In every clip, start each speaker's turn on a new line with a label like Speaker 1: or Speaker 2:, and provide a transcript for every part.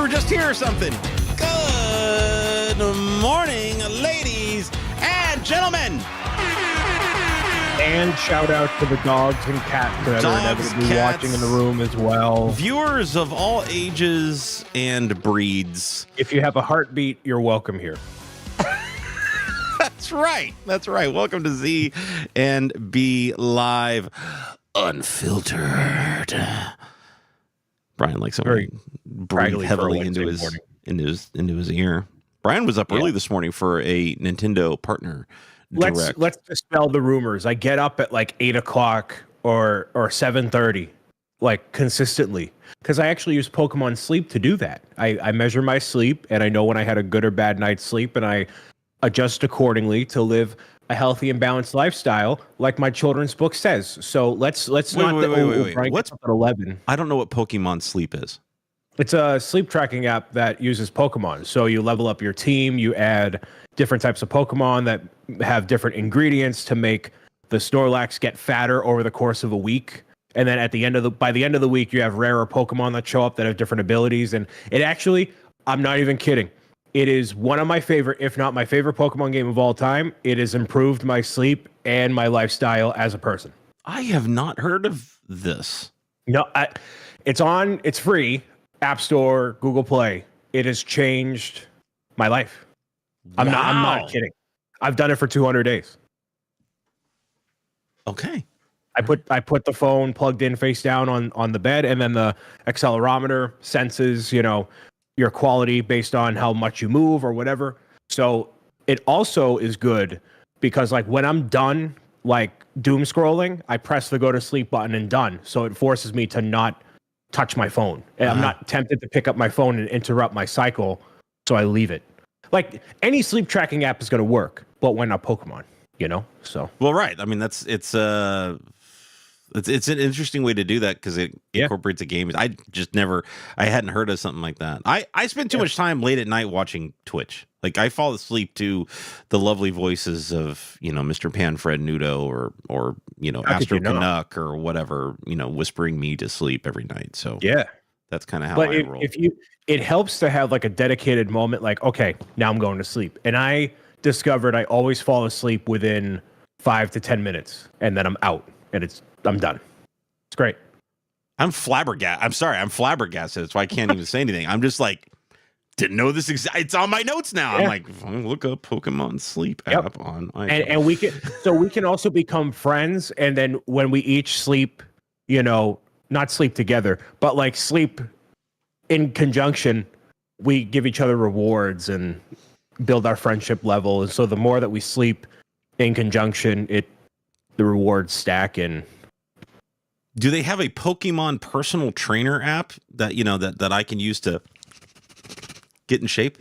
Speaker 1: were just here or something. Good morning, ladies and gentlemen.
Speaker 2: And shout out to the dogs and cats that are inevitably watching in the room as well.
Speaker 1: Viewers of all ages and breeds.
Speaker 2: If you have a heartbeat, you're welcome here.
Speaker 1: That's right. That's right. Welcome to Z and B Live Unfiltered. Brian likes something breathe heavily into his ear. Brian was up early this morning for a Nintendo partner direct.
Speaker 2: Let's dispel the rumors. I get up at like 8 o'clock or 7:30, like consistently, because I actually use Pokemon Sleep to do that. I measure my sleep and I know when I had a good or bad night's sleep, and I adjust accordingly to live a healthy and balanced lifestyle, like my children's book says. So let's
Speaker 1: wait. What's
Speaker 2: at 11?
Speaker 1: I don't know what Pokemon Sleep is.
Speaker 2: It's a sleep tracking app that uses Pokemon. So you level up your team, you add different types of Pokemon that have different ingredients to make the Snorlax get fatter over the course of a week. And then by the end of the week, you have rarer Pokemon that show up that have different abilities. And it actually, I'm not even kidding, it is one of my favorite, if not my favorite Pokemon game of all time. It has improved my sleep and my lifestyle as a person.
Speaker 1: I have not heard of this.
Speaker 2: No, it's free. App Store, Google Play. It has changed my life. I'm not kidding. I've done it for 200 days.
Speaker 1: Okay.
Speaker 2: I put the phone plugged in face down on the bed, and then the accelerometer senses, your quality based on how much you move or whatever. So it also is good because like when I'm done like doom scrolling, I press the go to sleep button and done. So it forces me to not touch my phone. And I'm not tempted to pick up my phone and interrupt my cycle, so I leave it. Like any sleep tracking app is going to work, but when not Pokemon, So
Speaker 1: well, right. I mean, it's an interesting way to do that because it incorporates a game. I hadn't heard of something like that. I spend too much time late at night watching Twitch. Like I fall asleep to the lovely voices of Mr. Panfred Nudo or Astro Canuck or whatever whispering me to sleep every night. So that's kind of how I roll.
Speaker 2: It helps to have like a dedicated moment. Like, okay, now I'm going to sleep, and I discovered I always fall asleep within 5 to 10 minutes, and then I'm out, and I'm done. It's great.
Speaker 1: I'm flabbergasted. That's why I can't even say anything. I'm just like, didn't know this. It's on my notes now. I'm like, look up Pokemon Sleep app on iPhone.
Speaker 2: And we can also become friends. And then when we each sleep, not sleep together, but like sleep in conjunction, we give each other rewards and build our friendship level. And so the more that we sleep in conjunction, the rewards stack. And
Speaker 1: do they have a Pokemon personal trainer app that that I can use to get in shape?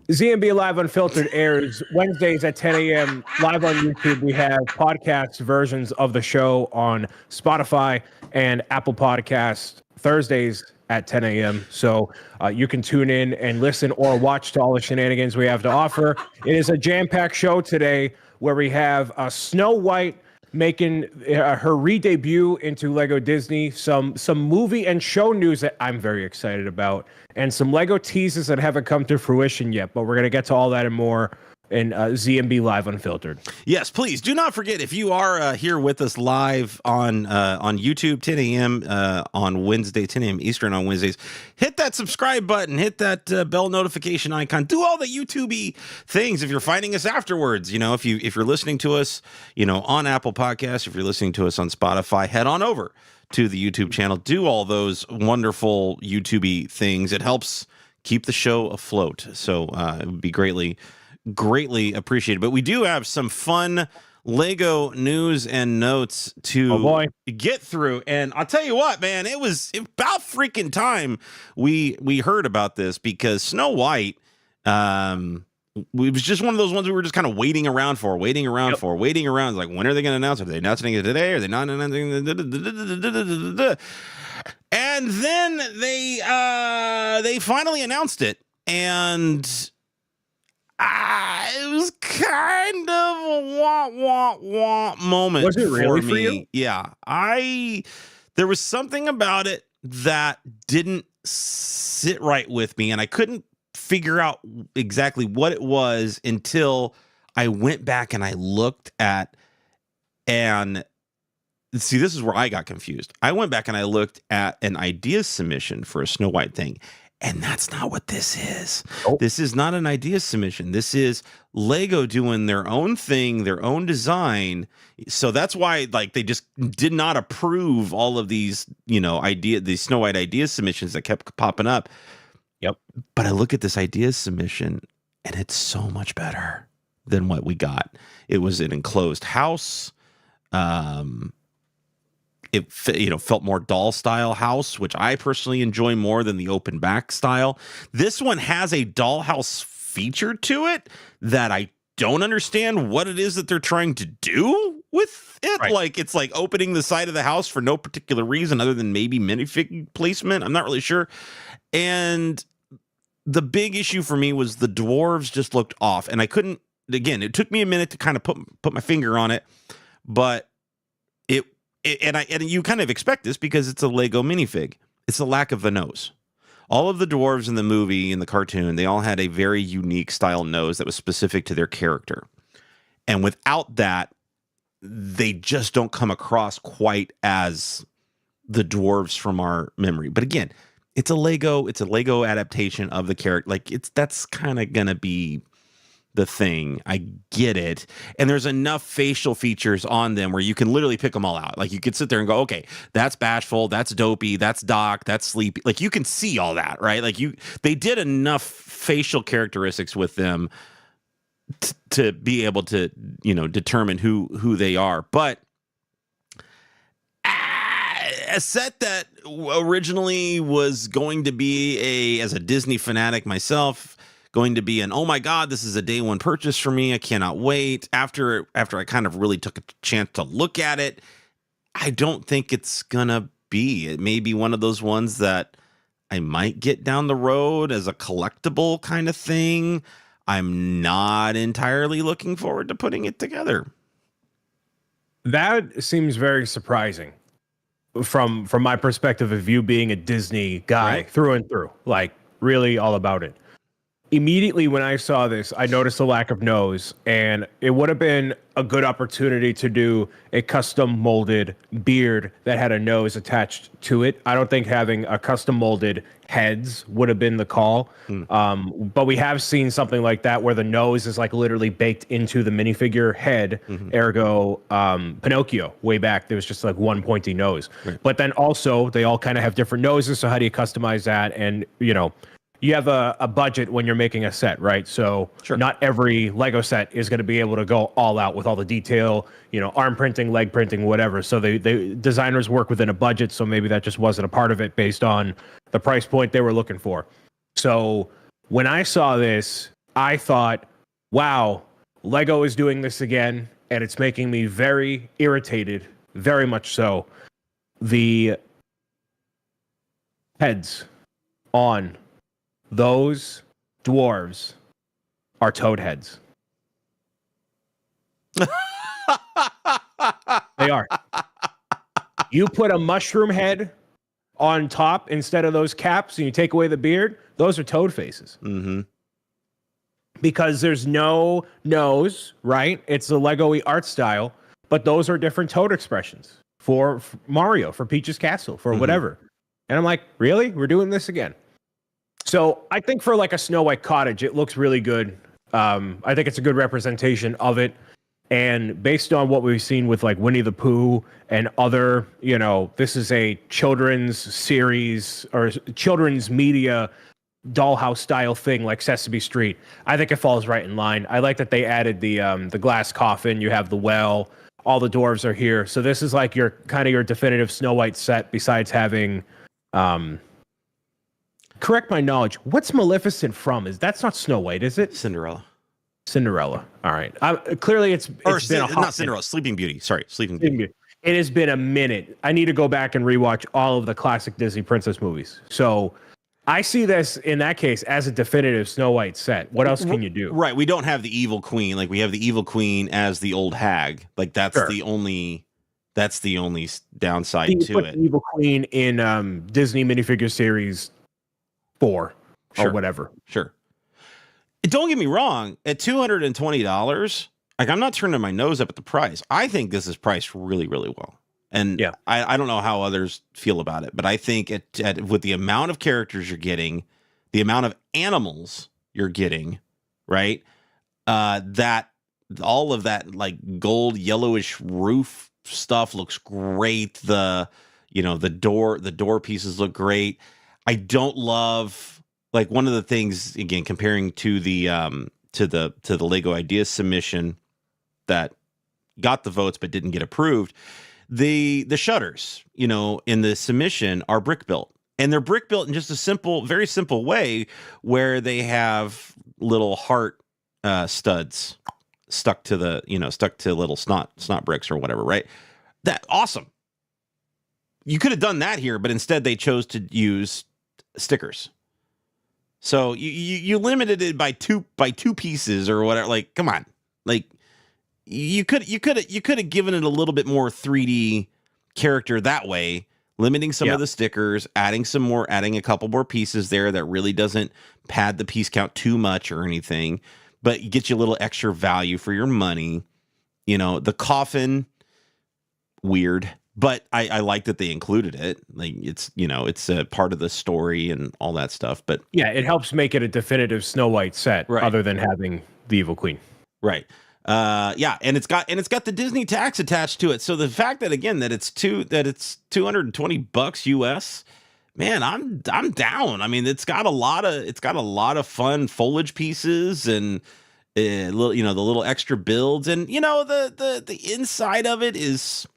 Speaker 2: ZMB Live Unfiltered airs Wednesdays at 10 a.m. live on YouTube. We have podcast versions of the show on Spotify and Apple Podcasts Thursdays at 10 a.m. So you can tune in and listen or watch to all the shenanigans we have to offer. It is a jam-packed show today where we have Snow White making her re-debut into Lego Disney, some movie and show news that I'm very excited about, and some Lego teases that haven't come to fruition yet, but we're going to get to all that and more in ZMB Live Unfiltered.
Speaker 1: Yes, please do not forget, if you are here with us live on YouTube, 10 a.m. On Wednesday, 10 a.m. Eastern on Wednesdays, hit that subscribe button, hit that bell notification icon, do all the YouTube-y things. If you're finding us afterwards, if you're listening to us, on Apple Podcasts, if you're listening to us on Spotify, head on over to the YouTube channel, do all those wonderful YouTube-y things. It helps keep the show afloat. So it would be greatly appreciated. But we do have some fun Lego news and notes to get through. And I'll tell you what, man, it was about freaking time we heard about this, because Snow White, it was just one of those ones we were just kind of waiting around. It's like, when are they going to announce it? Are they announcing it today? Are they not announcing it? And then they finally announced it. And it was kind of a wah moment.
Speaker 2: Was it really
Speaker 1: for me?
Speaker 2: For you?
Speaker 1: Yeah. There was something about it that didn't sit right with me, and I couldn't figure out exactly what it was until I went back and I looked at, and see, this is where I got confused. I went back and I looked at an idea submission for a Snow White thing, and that's not what this is.
Speaker 2: Oh.
Speaker 1: This is not an idea submission. This is Lego doing their own thing, their own design. So that's why, like, they just did not approve all of these, these Snow White idea submissions that kept popping up.
Speaker 2: Yep.
Speaker 1: But I look at this idea submission, and it's so much better than what we got. It was an enclosed house. It felt more doll style house, which I personally enjoy more than the open back style. This one has a dollhouse feature to it that I don't understand what it is that they're trying to do with it.
Speaker 2: Right.
Speaker 1: Like, it's like opening the side of the house for no particular reason other than maybe minifig placement. I'm not really sure. And the big issue for me was the dwarves just looked off, and I couldn't. Again, it took me a minute to kind of put my finger on it, but and you kind of expect this because it's a Lego minifig. It's the lack of the nose. All of the dwarves in the movie, in the cartoon, they all had a very unique style nose that was specific to their character. And without that, they just don't come across quite as the dwarves from our memory. But again, it's a Lego adaptation of the character. Like, that's kind of gonna be the thing. I get it. And there's enough facial features on them where you can literally pick them all out. Like, you could sit there and go, okay, that's bashful, that's dopey, that's Doc, that's sleepy. Like, you can see all that, right? Like, they did enough facial characteristics with them to be able to, determine who they are. But a set that originally was going to be as a Disney fanatic myself, going to be an, oh my God, this is a day one purchase for me, I cannot wait. After I kind of really took a chance to look at it, I don't think it's gonna be. It may be one of those ones that I might get down the road as a collectible kind of thing. I'm not entirely looking forward to putting it together.
Speaker 2: That seems very surprising from my perspective of you being a Disney guy, right, through and through, like really all about it. Immediately when I saw this, I noticed a lack of nose, and it would have been a good opportunity to do a custom molded beard that had a nose attached to it. I don't think having a custom molded heads would have been the call. But we have seen something like that where the nose is like literally baked into the minifigure head. Ergo, Pinocchio, way back, there was just like one pointy nose. Right. But then also they all kind of have different noses. So how do you customize that? And, you have a budget when you're making a set, right? So sure, not every Lego set is going to be able to go all out with all the detail, arm printing, leg printing, whatever. So they designers work within a budget. So maybe that just wasn't a part of it based on the price point they were looking for. So when I saw this, I thought, wow, Lego is doing this again. And it's making me very irritated, very much so. The heads on those dwarves are toad heads. They are. You put a mushroom head on top instead of those caps and you take away the beard, those are toad faces.
Speaker 1: Mm-hmm.
Speaker 2: Because there's no nose, right? It's the Lego-y art style, but those are different toad expressions for Mario, for Peach's Castle, for whatever. And I'm like, really? We're doing this again? So I think for like a Snow White cottage, it looks really good. I think it's a good representation of it. And based on what we've seen with like Winnie the Pooh and other, this is a children's series or children's media dollhouse style thing like Sesame Street. I think it falls right in line. I like that they added the glass coffin. You have the well. All the dwarves are here. So this is like your definitive Snow White set besides having... correct my knowledge. What's Maleficent from? That's not Snow White, is it?
Speaker 1: Cinderella.
Speaker 2: All right. Clearly, it's been a hot
Speaker 1: not Cinderella.
Speaker 2: minute.
Speaker 1: Sleeping Beauty. Sorry, Sleeping Beauty.
Speaker 2: It has been a minute. I need to go back and rewatch all of the classic Disney princess movies. So I see this in that case as a definitive Snow White set. What else can you do?
Speaker 1: Right. We don't have the evil queen. Like, we have the evil queen as the old hag. Like, that's the only That's the only downside
Speaker 2: You
Speaker 1: to
Speaker 2: put
Speaker 1: it.
Speaker 2: the Evil Queen in Disney minifigure series 4 or whatever.
Speaker 1: Sure. Don't get me wrong. At $220, like, I'm not turning my nose up at the price. I think this is priced really, really well. And
Speaker 2: Yeah.
Speaker 1: I don't know how others feel about it, but I think with the amount of characters you're getting, the amount of animals you're getting, right? That all of that like gold yellowish roof stuff looks great. The door pieces look great. I don't love, like, one of the things, again, comparing to the Lego Ideas submission that got the votes but didn't get approved. The shutters, in the submission are brick built, and they're brick built in just a very simple way, where they have little heart studs stuck to little snot bricks or whatever, right? That awesome. You could have done that here, but instead they chose to use stickers. So you limited it by two pieces or whatever. Like, come on, like, you could have given it a little bit more 3D character that way, limiting some of the stickers, adding a couple more pieces there that really doesn't pad the piece count too much or anything, but get you a little extra value for your money. The coffin, weird, but I like that they included it. Like, it's a part of the story and all that stuff. But
Speaker 2: yeah, it helps make it a definitive Snow White set,
Speaker 1: right,
Speaker 2: other than having the Evil Queen.
Speaker 1: Right. And it's got the Disney tax attached to it. So the fact that, again, that it's $220 US, man, I'm down. I mean, it's got a lot of fun foliage pieces and the little extra builds, and the inside of it is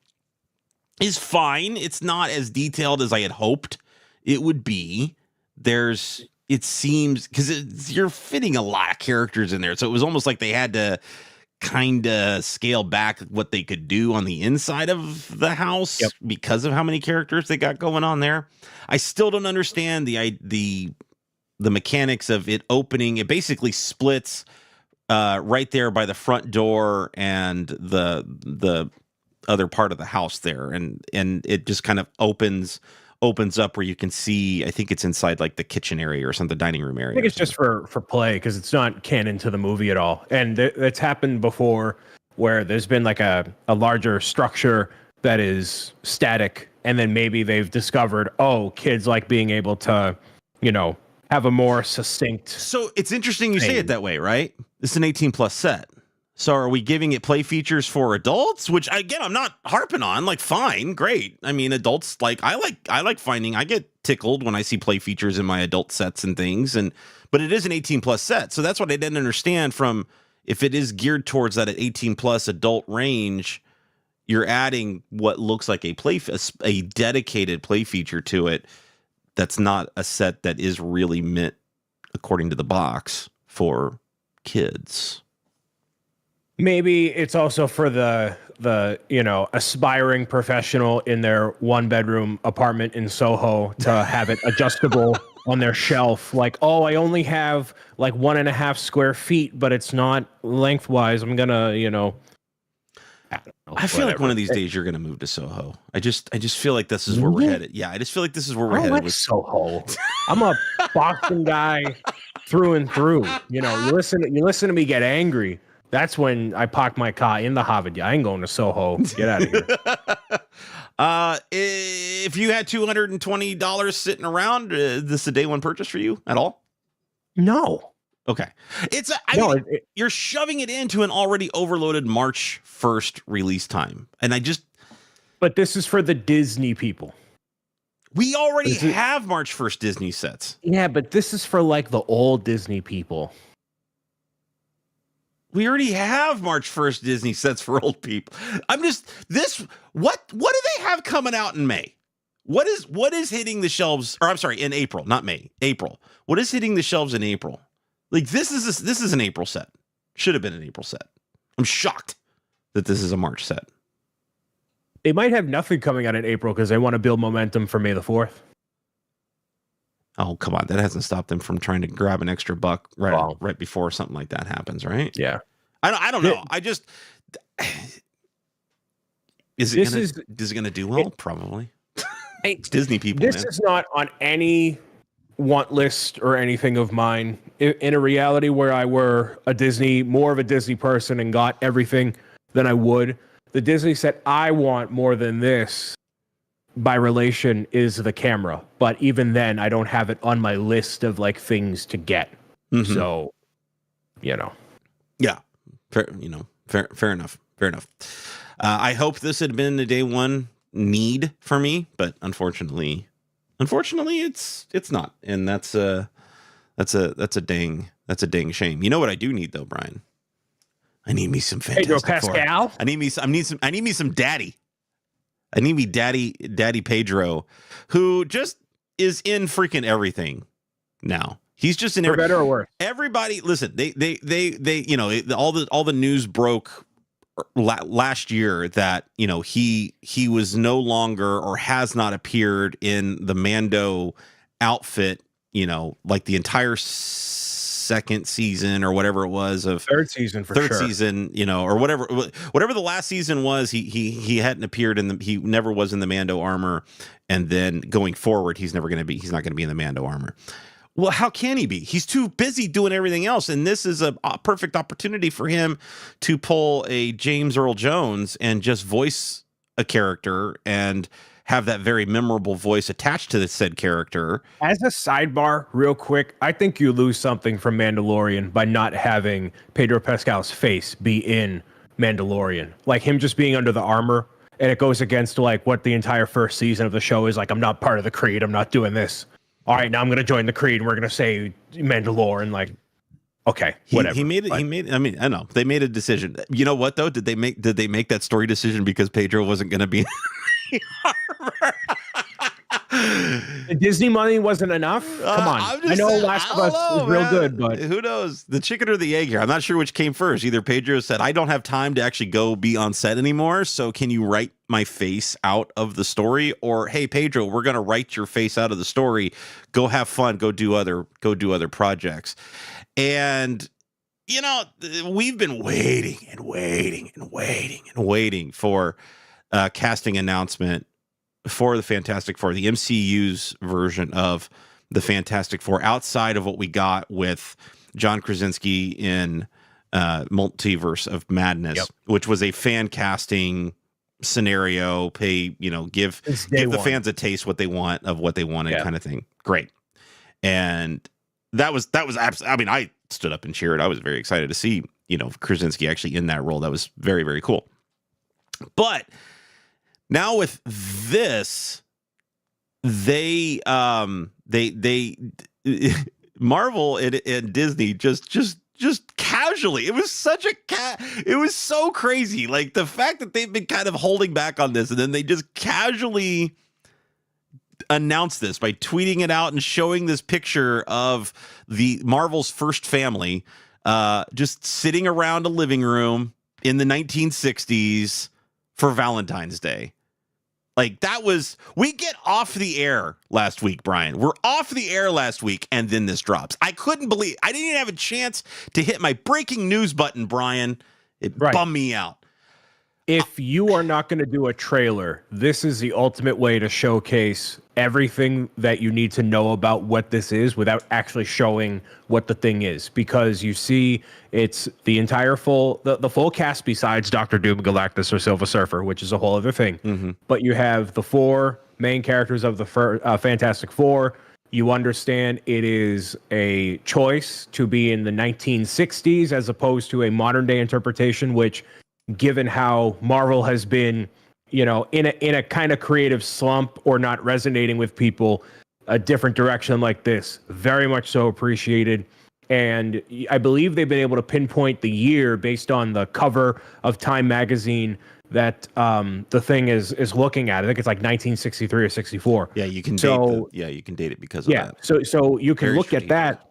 Speaker 1: fine. It's not as detailed as I had hoped it would be. It seems, because you're fitting a lot of characters in there, so it was almost like they had to kind of scale back what they could do on the inside of the house because of how many characters they got going on there. I still don't understand the mechanics of it opening. It basically splits right there by the front door and the other part of the house there, and it just kind of opens up where you can see, I think it's inside like the kitchen area or something, the dining room area.
Speaker 2: I think it's just for play, because it's not canon to the movie at all. And it's happened before where there's been like a larger structure that is static, and then maybe they've discovered, kids like being able to, have a more succinct.
Speaker 1: So it's interesting you say it that way, right? It's an 18+ set. So are we giving it play features for adults? Which, again, I'm not harping on. Like, fine, great. I mean, adults, like, I get tickled when I see play features in my adult sets and things. But it is an 18+ set. So that's what I didn't understand from, if it is geared towards that 18+ adult range, you're adding what looks like a dedicated play feature to it. That's not a set that is really meant, according to the box, for kids.
Speaker 2: Maybe it's also for the aspiring professional in their 1-bedroom apartment in Soho to have it adjustable on their shelf. Like, I only have like 1.5 square feet, but it's not lengthwise. I'm gonna, I don't know.
Speaker 1: I feel like one of these days you're gonna move to Soho. I just feel like this is where we're headed. Yeah, I just feel like this is where we're headed with
Speaker 2: Soho. I'm a Boston guy through and through. You listen to me get angry. That's when I park my car in the Harvard. I ain't going to Soho. Get out of here.
Speaker 1: If you had $220 sitting around, is this a day one purchase for you at all?
Speaker 2: No.
Speaker 1: Okay. You're shoving it into an already overloaded March 1st release time. And
Speaker 2: but this is for the Disney people.
Speaker 1: We already have March 1st Disney sets.
Speaker 2: Yeah, but this is for like the old Disney people.
Speaker 1: We already have March 1st Disney sets for old people. What do they have coming out in May? What is hitting the shelves, or I'm sorry, in April, not May, April. What is hitting the shelves in April? Like, this is an April set. Should have been an April set. I'm shocked that this is a March set.
Speaker 2: They might have nothing coming out in April because they want to build momentum for May the 4th.
Speaker 1: Oh, come on. That hasn't stopped them from trying to grab an extra buck right before something like that happens, right?
Speaker 2: Yeah.
Speaker 1: I don't know. Is it gonna do well? Probably. It's Disney people,
Speaker 2: This
Speaker 1: man.
Speaker 2: is not on any want list or anything of mine. In a reality where I were more of a Disney person and got everything than I would, the Disney set I want more than this by relation is the camera. But even then, I don't have it on my list of like things to get.
Speaker 1: Mm-hmm.
Speaker 2: So,
Speaker 1: yeah, fair enough. Fair enough. I hope this had been a day one need for me, but unfortunately, it's not, and that's a dang shame. You know what I do need though, Brian? I need me some Fantastic
Speaker 2: Pedro Pascal.
Speaker 1: Four. I need me some daddy. I need me daddy Pedro, who just is in freaking everything now. He's just in
Speaker 2: For better or worse.
Speaker 1: Everybody, listen. They all the news broke last year that he was no longer or has not appeared in the Mando outfit. Like the entire second season or whatever it was of
Speaker 2: third season,
Speaker 1: or whatever the last season was. He hadn't appeared he never was in the Mando armor, and then going forward he's not going to be in the Mando armor. Well, how can he be? He's too busy doing everything else, and this is a perfect opportunity for him to pull a James Earl Jones and just voice a character and have that very memorable voice attached to the said character.
Speaker 2: As a sidebar, real quick, I think you lose something from Mandalorian by not having Pedro Pascal's face be in Mandalorian. Like him just being under the armor, and it goes against like what the entire first season of the show is like. I'm not part of the Creed. I'm not doing this. All right, now I'm going to join the Creed, and we're going to say Mandalorian. Like, okay, whatever.
Speaker 1: He made it. I mean, I know they made a decision. You know what though? Did they make that story decision because Pedro wasn't going to be?
Speaker 2: The Disney money wasn't enough. Come on, I know Last of Us is real good, but
Speaker 1: who knows? The chicken or the egg here? I'm not sure which came first. Either Pedro said, "I don't have time to actually go be on set anymore, so can you write my face out of the story?" Or, "Hey, Pedro, we're gonna write your face out of the story. Go have fun. Go do other projects." And we've been waiting for a casting announcement for the Fantastic Four, the MCU's version of the Fantastic Four, outside of what we got with John Krasinski in Multiverse of Madness, which was a fan casting scenario. Give the fans a taste what they wanted kind of thing. Great. And that was absolutely, I mean, I stood up and cheered. I was very excited to see, Krasinski actually in that role. That was very, very cool. But now with this, they Marvel and Disney just casually. It was so crazy. Like the fact that they've been kind of holding back on this, and then they just casually announced this by tweeting it out and showing this picture of the Marvel's first family just sitting around a living room in the 1960s for Valentine's Day. Like we get off the air last week, Brian. We're off the air last week, and then this drops. I couldn't believe I didn't even have a chance to hit my breaking news button, Brian. It bummed me out.
Speaker 2: If you are not going to do a trailer, this is the ultimate way to showcase everything that you need to know about what this is without actually showing what the thing is. Because you see, it's the entire the full cast besides Doctor Doom, Galactus, or Silver Surfer, which is a whole other thing. Mm-hmm. But you have the four main characters of the Fantastic Four. You understand it is a choice to be in the 1960s as opposed to a modern day interpretation, which, given how Marvel has been, in a kind of creative slump or not resonating with people, a different direction like this, very much so appreciated. And I believe they've been able to pinpoint the year based on the cover of Time magazine that the thing is looking at. I think it's like 1963 or 64.
Speaker 1: Yeah, you can date it because of that.
Speaker 2: So you can look at that.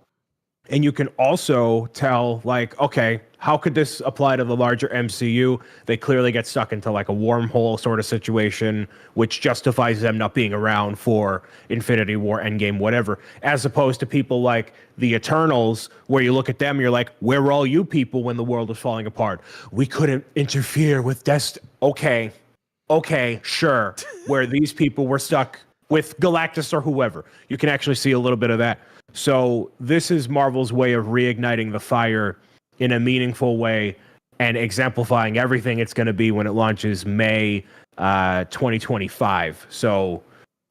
Speaker 2: And you can also tell, like, okay, how could this apply to the larger MCU? They clearly get stuck into like a wormhole sort of situation, which justifies them not being around for Infinity War, Endgame, whatever, as opposed to people like the Eternals, where you look at them, you're like, where were all you people when the world was falling apart? We couldn't interfere with destiny. Okay, okay, sure, where these people were stuck with Galactus or whoever. You can actually see a little bit of that. So this is Marvel's way of reigniting the fire in a meaningful way and exemplifying everything it's going to be when it launches May 2025. So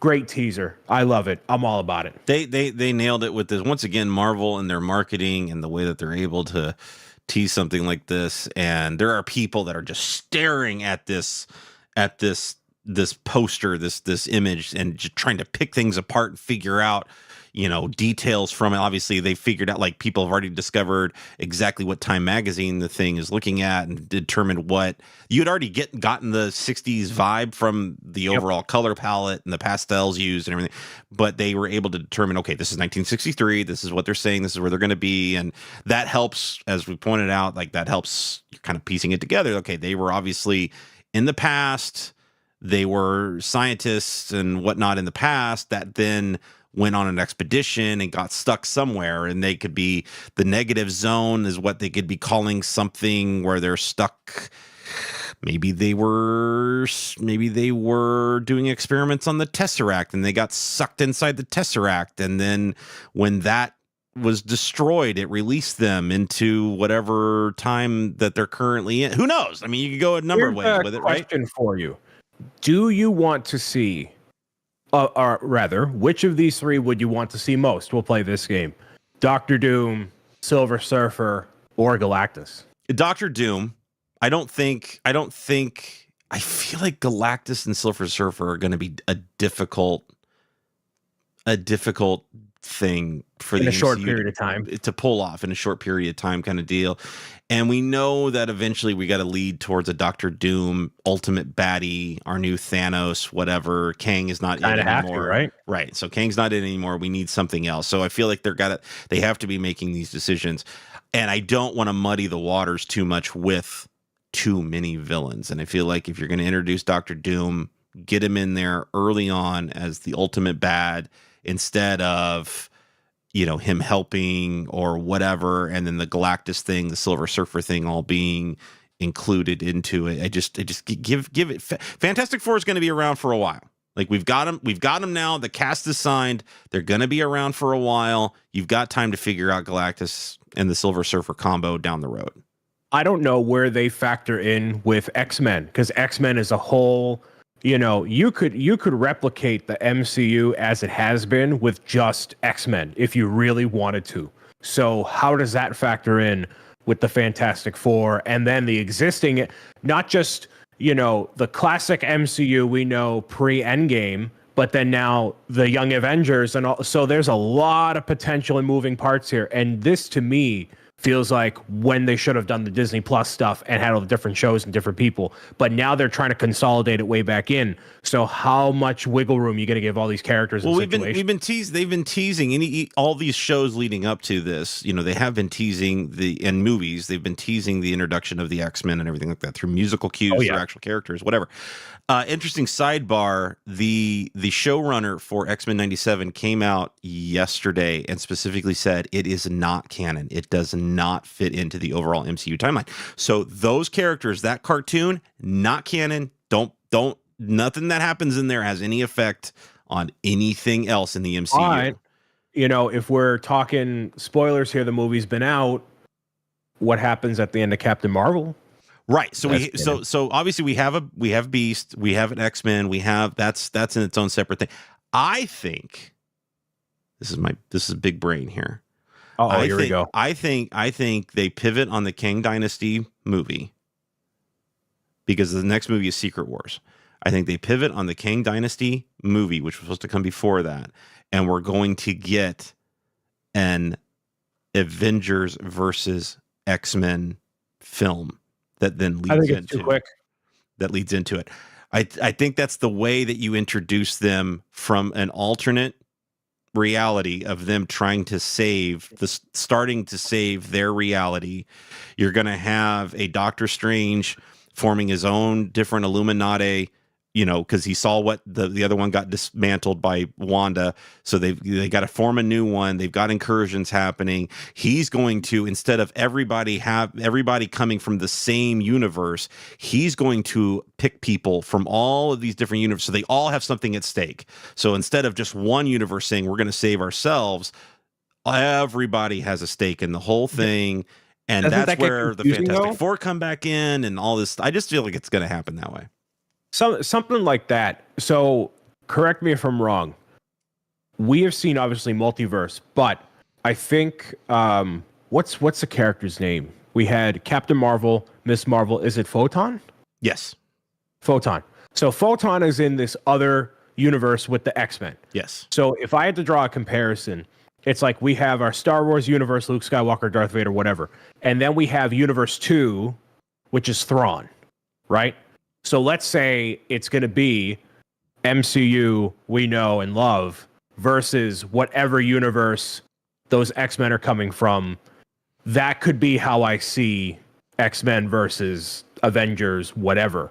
Speaker 2: great teaser. I love it. I'm all about it.
Speaker 1: They nailed it with this. Once again, Marvel and their marketing and the way that they're able to tease something like this. And there are people that are just staring at this poster, this image, and just trying to pick things apart and figure out, details from it. Obviously, they figured out, like, people have already discovered exactly what Time magazine the thing is looking at and determined what you had already gotten the 60s vibe from the overall color palette and the pastels used and everything. But they were able to determine, okay, this is 1963. This is what they're saying. This is where they're going to be. And that helps, as we pointed out, like, that helps kind of piecing it together. Okay, they were obviously in the past. They were scientists and whatnot in the past that then went on an expedition and got stuck somewhere, and they could be, the negative zone is what they could be calling something where they're stuck. Maybe they were doing experiments on the Tesseract and they got sucked inside the Tesseract, and then when that was destroyed, it released them into whatever time that they're currently in. Who knows? I mean, you could go a number of ways with it, right?
Speaker 2: Question for you: do you want to see, or rather, which of these three would you want to see most? We'll play this game: Doctor Doom, Silver Surfer, or Galactus.
Speaker 1: Doctor Doom. I feel like Galactus and Silver Surfer are going to be a difficult thing for
Speaker 2: in
Speaker 1: the
Speaker 2: a short
Speaker 1: MCU
Speaker 2: period of time
Speaker 1: to pull off in a short period of time, kind of deal. And we know that eventually we got to lead towards a Doctor Doom ultimate baddie, our new Thanos, whatever. Kang is not in anymore, right? So Kang's not in anymore. We need something else. So I feel like they have to be making these decisions, and I don't want to muddy the waters too much with too many villains. And I feel like if you're going to introduce Doctor Doom, get him in there early on as the ultimate bad, instead of, him helping or whatever, and then the Galactus thing, the Silver Surfer thing, all being included into it. I just give it. Fantastic Four is going to be around for a while. Like, we've got them now. The cast is signed. They're going to be around for a while. You've got time to figure out Galactus and the Silver Surfer combo down the road.
Speaker 2: I don't know where they factor in with X-Men, because X-Men is a whole. You could replicate the MCU as it has been with just X-Men if you really wanted to. So how does that factor in with the Fantastic Four and then the existing, not just, the classic MCU we know pre-Endgame, but then now the Young Avengers and all. So there's a lot of potential and moving parts here. And this, to me, feels like when they should have done the Disney Plus stuff and had all the different shows and different people, but now they're trying to consolidate it way back in. So how much wiggle room are you going to give all these characters?
Speaker 1: Well, they've been teasing all these shows leading up to this. They have been teasing in movies. They've been teasing the introduction of the X-Men and everything like that through musical cues, through actual characters, whatever. Interesting sidebar: the showrunner for X-Men 97 came out yesterday and specifically said it is not canon. It does not fit into the overall MCU timeline. So those characters, that cartoon, not canon. Don't nothing that happens in there has any effect on anything else in the MCU.
Speaker 2: All right. If we're talking spoilers here, the movie's been out. What happens at the end of Captain Marvel?
Speaker 1: Right. So so obviously we have Beast, we have an X-Men, that's in its own separate thing. I think this is big brain here.
Speaker 2: Here we go.
Speaker 1: I think they pivot on the Kang Dynasty movie because the next movie is Secret Wars. I think they pivot on the Kang Dynasty movie, which was supposed to come before that, and we're going to get an Avengers versus X-Men film that then leads into it. I think that's the way that you introduce them from an alternate reality of them starting to save their reality. You're going to have a Doctor Strange forming his own different Illuminati, because he saw what the other one got dismantled by Wanda. So they got to form a new one. They've got incursions happening. He's going to, instead of everybody coming from the same universe, he's going to pick people from all of these different universes. So they all have something at stake. So instead of just one universe saying we're going to save ourselves, everybody has a stake in the whole thing. And that's where the Fantastic Four come back in and all this. I just feel like it's going to happen that way.
Speaker 2: Something like that. So correct me if I'm wrong. We have seen obviously multiverse, but I think what's the character's name? We had Captain Marvel, Miss Marvel. Is it Photon?
Speaker 1: Yes.
Speaker 2: Photon. So Photon is in this other universe with the X-Men.
Speaker 1: Yes.
Speaker 2: So if I had to draw a comparison, it's like we have our Star Wars universe, Luke Skywalker, Darth Vader, whatever. And then we have Universe 2, which is Thrawn, right? So let's say it's going to be MCU we know and love versus whatever universe those X-Men are coming from. That could be how I see X-Men versus Avengers, whatever.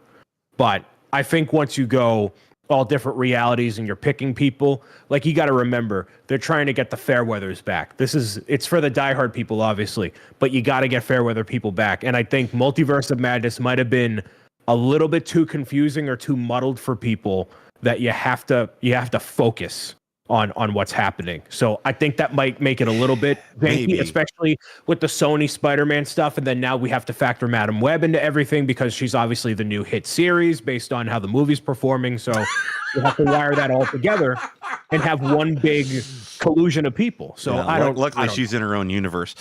Speaker 2: But I think once you go all different realities and you're picking people, like, you got to remember they're trying to get the Fairweathers back. It's for the diehard people, obviously, but you got to get Fairweather people back. And I think Multiverse of Madness might have been a little bit too confusing or too muddled for people, that you have to focus on what's happening. So I think that might make it a little bit janky, especially with the Sony Spider-Man stuff. And then now we have to factor Madam Web into everything because she's obviously the new hit series based on how the movie's performing. So you have to wire that all together and have one big collusion of people. So
Speaker 1: yeah, luckily she's in her own universe.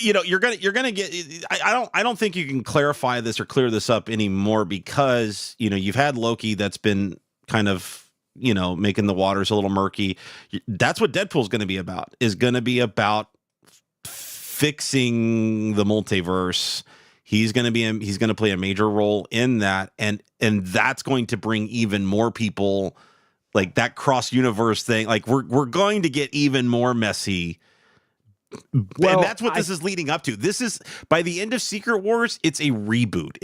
Speaker 1: You're gonna get. I don't think you can clarify this or clear this up anymore, because you've had Loki that's been kind of making the waters a little murky. That's what Deadpool's going to be about. Is going to be about fixing the multiverse. He's going to play a major role in that, and that's going to bring even more people, like that cross universe thing. Like we're going to get even more messy. Well, and that's what this is leading up to. This is, by the end of Secret Wars, it's a reboot.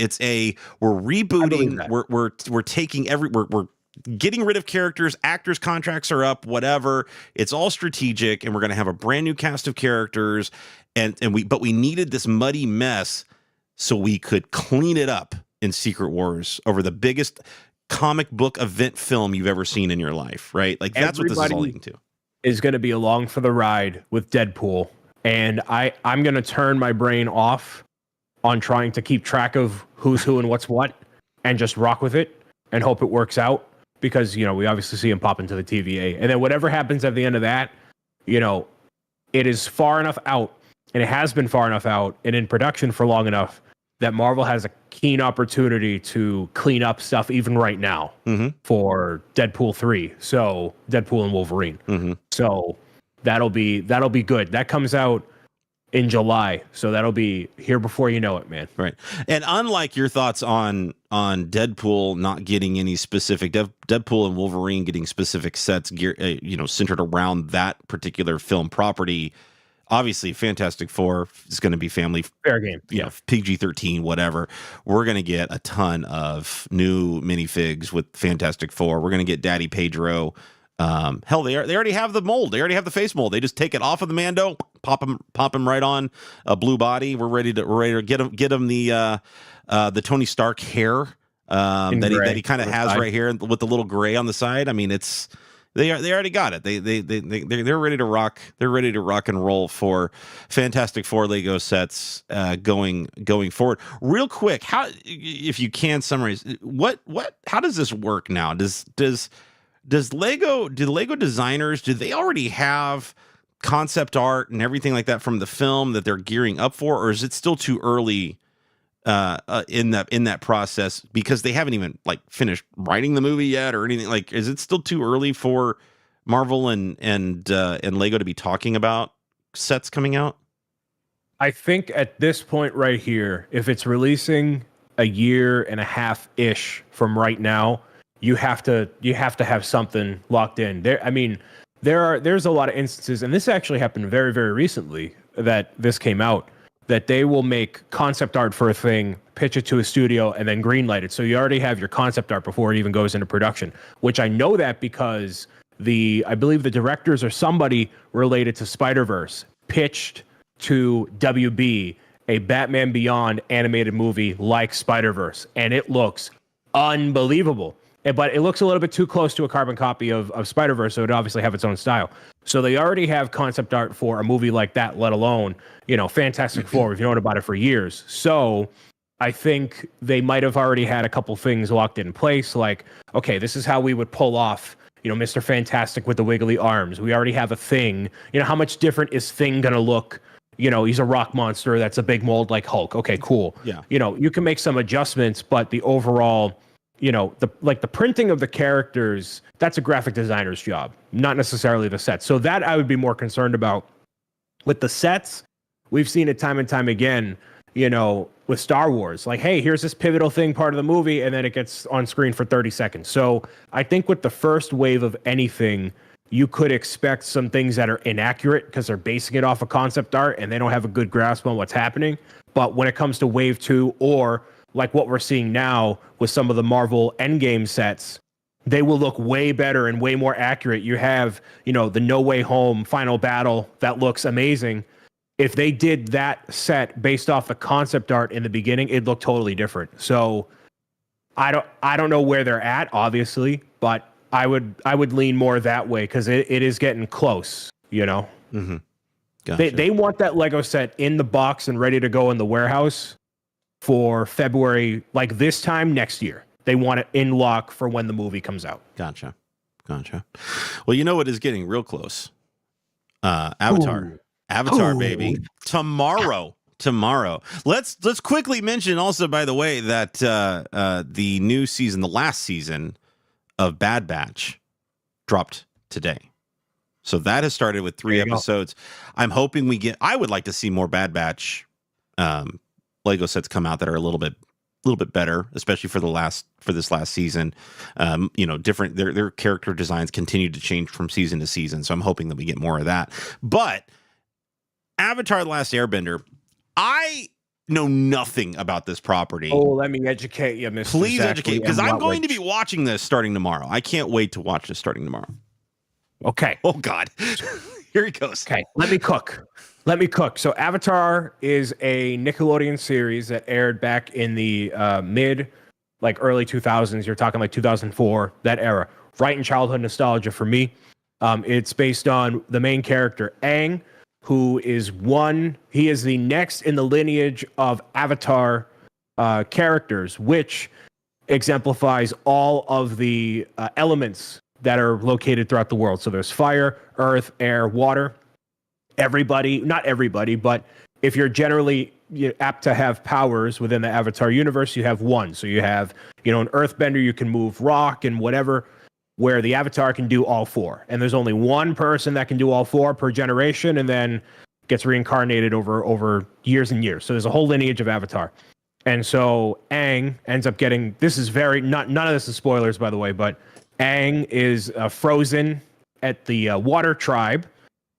Speaker 1: We're rebooting. We're taking we're getting rid of characters, actors' contracts are up, whatever. It's all strategic, and we're going to have a brand new cast of characters, but we needed this muddy mess so we could clean it up in Secret Wars over the biggest comic book event film you've ever seen in your life, right? Like that's what this is all leading to.
Speaker 2: Is going to be along for the ride with Deadpool, and I'm going to turn my brain off on trying to keep track of who's who and what's what, and just rock with it and hope it works out. Because, we obviously see him pop into the TVA. And then whatever happens at the end of that, it is far enough out, and it has been far enough out and in production for long enough that Marvel has a keen opportunity to clean up stuff even right now for Deadpool 3. So Deadpool and Wolverine. Mm-hmm. So that'll be good. That comes out in July. So that'll be here before you know it, man.
Speaker 1: Right. And unlike your thoughts on Deadpool not getting any specific, Deadpool and Wolverine getting specific sets centered around that particular film property, obviously Fantastic Four is going to be family
Speaker 2: fair game.
Speaker 1: PG-13, whatever. We're going to get a ton of new minifigs with Fantastic Four. We're going to get Daddy Pedro. Hell, they already have the mold. They already have the face mold. They just take it off of the Mando, pop him right on a blue body. We're ready to get him the Tony Stark hair that he kind of has right here with the little gray on the side. I mean, they already got it. They're ready to rock. They're ready to rock and roll for Fantastic Four Lego sets going forward. Real quick, how, if you can summarize how does this work now? Do Lego designers, do they already have concept art and everything like that from the film that they're gearing up for, or is it still too early in that process because they haven't even finished writing the movie yet or anything? Like, is it still too early for Marvel and Lego to be talking about sets coming out?
Speaker 2: I think at this point right here, if it's releasing a year and a half ish from right now, you have to have something locked in. There's a lot of instances, and this actually happened very, very recently that this came out, that they will make concept art for a thing, pitch it to a studio, and then greenlight it. So you already have your concept art before it even goes into production, which I know that because I believe the directors or somebody related to Spider-Verse pitched to WB a Batman Beyond animated movie like Spider-Verse, and it looks unbelievable. But it looks a little bit too close to a carbon copy of Spider-Verse, so it obviously have its own style. So they already have concept art for a movie like that, let alone, Fantastic Four. We've known about it for years. So I think they might have already had a couple things locked in place, like, okay, this is how we would pull off, Mr. Fantastic with the wiggly arms. We already have a Thing. How much different is Thing going to look? He's a rock monster that's a big mold like Hulk. Okay, cool.
Speaker 1: Yeah.
Speaker 2: You can make some adjustments, but the overall, the printing of the characters, that's a graphic designer's job, not necessarily the sets. So that I would be more concerned about. With the sets, we've seen it time and time again, with Star Wars. Like, hey, here's this pivotal thing, part of the movie, and then it gets on screen for 30 seconds. So I think with the first wave of anything, you could expect some things that are inaccurate because they're basing it off of concept art and they don't have a good grasp on what's happening. But when it comes to wave 2, or like what we're seeing now with some of the Marvel Endgame sets, they will look way better and way more accurate. You have, the No Way Home final battle that looks amazing. If they did that set based off the concept art in the beginning, it'd look totally different. So I don't know where they're at, obviously, but I would lean more that way because it is getting close,
Speaker 1: Mm-hmm. Gotcha.
Speaker 2: They want that Lego set in the box and ready to go in the warehouse for February, like this time next year. They want it in lock for when the movie comes out.
Speaker 1: Gotcha. Well, what is getting real close? Avatar.
Speaker 2: Ooh.
Speaker 1: Avatar,
Speaker 2: Ooh.
Speaker 1: baby. Tomorrow. Let's quickly mention also, by the way, that the new season, the last season of Bad Batch, dropped today. So that has started with 3 episodes. I'm hoping I would like to see more Bad Batch Lego sets come out that are a little bit better, especially for this last season. Different their character designs continue to change from season to season, so I'm hoping that we get more of that. But Avatar: The Last Airbender, I know nothing about this property.
Speaker 2: Oh, let me educate you, Mr.
Speaker 1: Please
Speaker 2: Zachary,
Speaker 1: educate, because I'm going to be watching this starting tomorrow. I can't wait to watch this starting tomorrow.
Speaker 2: Okay.
Speaker 1: Oh God. Here he goes.
Speaker 2: Okay, let me cook. So Avatar is a Nickelodeon series that aired back in the early 2000s. You're talking like 2004, that era. Right in childhood nostalgia for me. It's based on the main character, Aang, who is he is the next in the lineage of Avatar characters, which exemplifies all of the elements that are located throughout the world. So there's fire, earth, air, water. Not everybody, but if you're generally apt to have powers within the Avatar universe, you have one. So you have, an earthbender, you can move rock and whatever, where the Avatar can do all 4. And there's only one person that can do all 4 per generation, and then gets reincarnated over years and years. So there's a whole lineage of Avatar. And so Aang ends up getting, none of this is spoilers, by the way, but Aang is frozen at the Water Tribe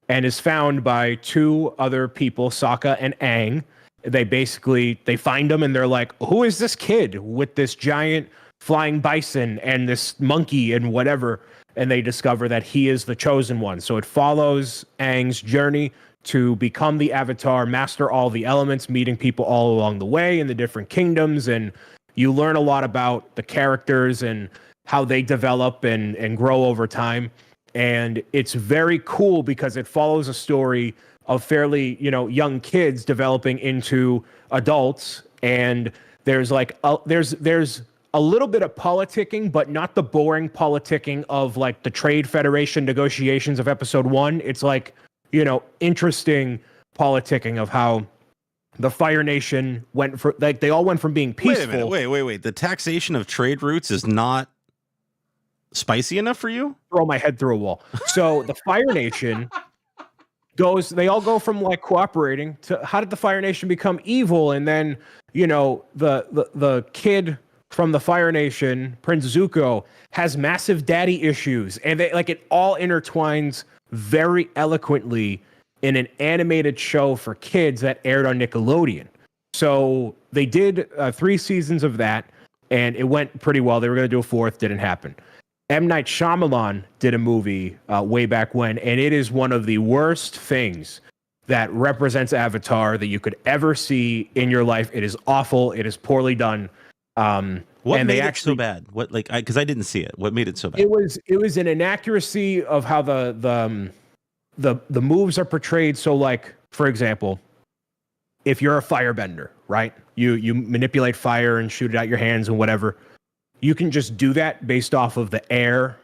Speaker 2: and is found by 2 other people, Sokka and Aang. They find him and they're like, who is this kid with this giant flying bison and this monkey and whatever? And they discover that he is the chosen one. So it follows Aang's journey to become the Avatar, master all the elements, meeting people all along the way in the different kingdoms. And you learn a lot about the characters and how they develop and grow over time. And it's very cool because it follows a story of fairly, young kids developing into adults. And there's there's a little bit of politicking, but not the boring politicking of like the Trade Federation negotiations of episode 1. It's like, interesting politicking of how the Fire Nation they all went from being peaceful.
Speaker 1: Wait. The taxation of trade routes is not spicy enough for you?
Speaker 2: Throw my head through a wall. So the Fire Nation they all go from like cooperating to how did the Fire Nation become evil? And then, the kid from the Fire Nation, Prince Zuko, has massive daddy issues. And it all intertwines very eloquently in an animated show for kids that aired on Nickelodeon. So they did 3 seasons of that, and it went pretty well. They were going to do a 4th, didn't happen. M. Night Shyamalan did a movie way back when, and it is one of the worst things that represents Avatar that you could ever see in your life. It is awful. It is poorly done.
Speaker 1: What made it so bad? What, like, because I didn't see it. What made it so bad?
Speaker 2: It was an inaccuracy of how the moves are portrayed. So, like, for example, if you're a firebender, right? You manipulate fire and shoot it out your hands and whatever. You can just do that based off of the air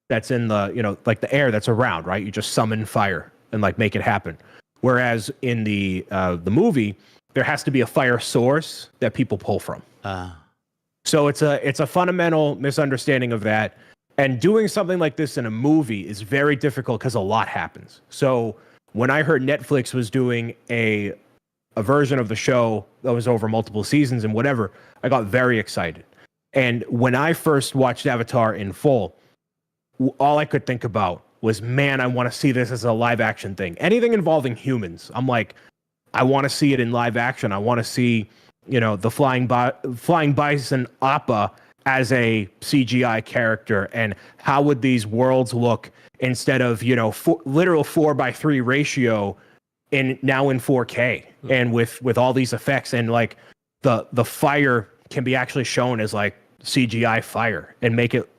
Speaker 2: that's in the, like the air that's around, right? You just summon fire and like make it happen. Whereas in the movie, there has to be a fire source that people pull from. So it's a fundamental misunderstanding of that. And doing something like this in a movie is very difficult because a lot happens. So when I heard Netflix was doing a version of the show that was over multiple seasons and whatever, I got very excited. And when I first watched Avatar in full, all I could think about was, man, I want to see this as a live action thing. Anything involving humans, I'm like, I want to see it in live action. I want to see, the flying bison Appa as a CGI character, and how would these worlds look instead of literal 4:3 ratio now in 4K and with all these effects, and like the fire can be actually shown as like CGI fire and make it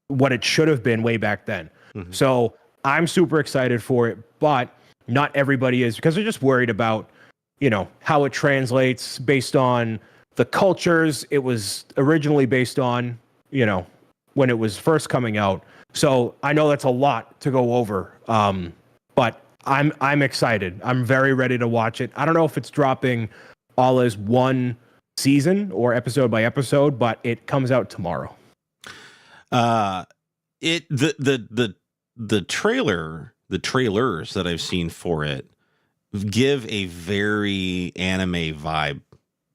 Speaker 2: what it should have been way back then. Mm-hmm. So I'm super excited for it, but not everybody is, because they're just worried about, how it translates based on the cultures it was originally based on, when it was first coming out. So I know that's a lot to go over, but I'm excited. I'm very ready to watch it. I don't know if it's dropping all as one season or episode by episode, but it comes out tomorrow.
Speaker 1: The trailers that I've seen for it give a very anime vibe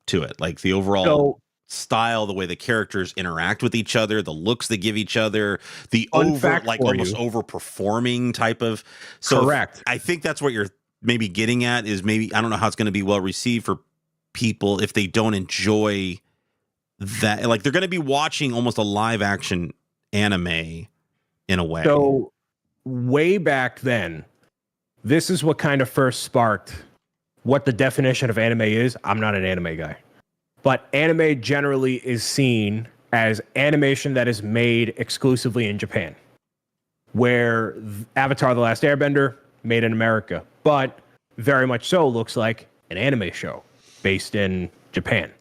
Speaker 1: to it, like the overall style, the way the characters interact with each other, the looks they give each other, the almost overperforming type of. So
Speaker 2: correct.
Speaker 1: I think that's what you're maybe getting at, is maybe, I don't know how it's going to be well received for people if they don't enjoy that. Like, they're going to be watching almost a live action anime in a way.
Speaker 2: So way back then, this is what kind of first sparked what the definition of anime is. I'm not an anime guy, but anime generally is seen as animation that is made exclusively in Japan, where Avatar: The Last Airbender made in America, but very much so looks like an anime show based in Japan.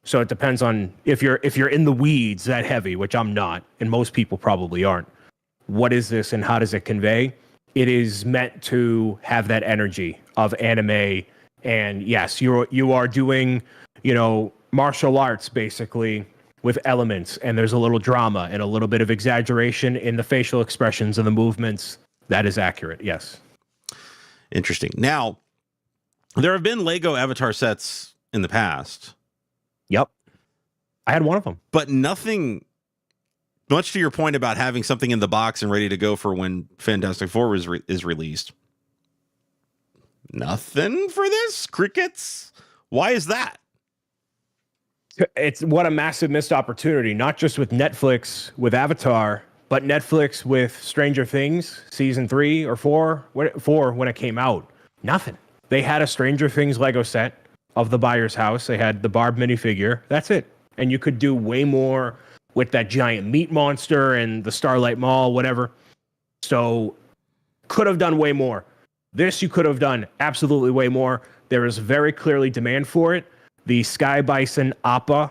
Speaker 2: So it depends on if you're in the weeds that heavy, which I'm not, and most people probably aren't. What is this and how does it convey? It is meant to have that energy of anime. And yes, you are doing, martial arts basically with elements, and there's a little drama and a little bit of exaggeration in the facial expressions and the movements. That is accurate. Yes.
Speaker 1: Interesting. Now, there have been Lego Avatar sets in the past.
Speaker 2: Yep. I had one of them.
Speaker 1: But nothing, much to your point about having something in the box and ready to go for when Fantastic Four is released. Nothing for this? Crickets? Why is that?
Speaker 2: It's what a massive missed opportunity, not just with Netflix with Avatar, but Netflix with Stranger Things season 3 or 4 when it came out. Nothing. They had a Stranger Things Lego set of the buyer's house. They had the Barb minifigure. That's it. And you could do way more with that giant meat monster and the Starlight Mall, whatever. So could have done way more. This you could have done absolutely way more. There is very clearly demand for it. The Sky Bison Appa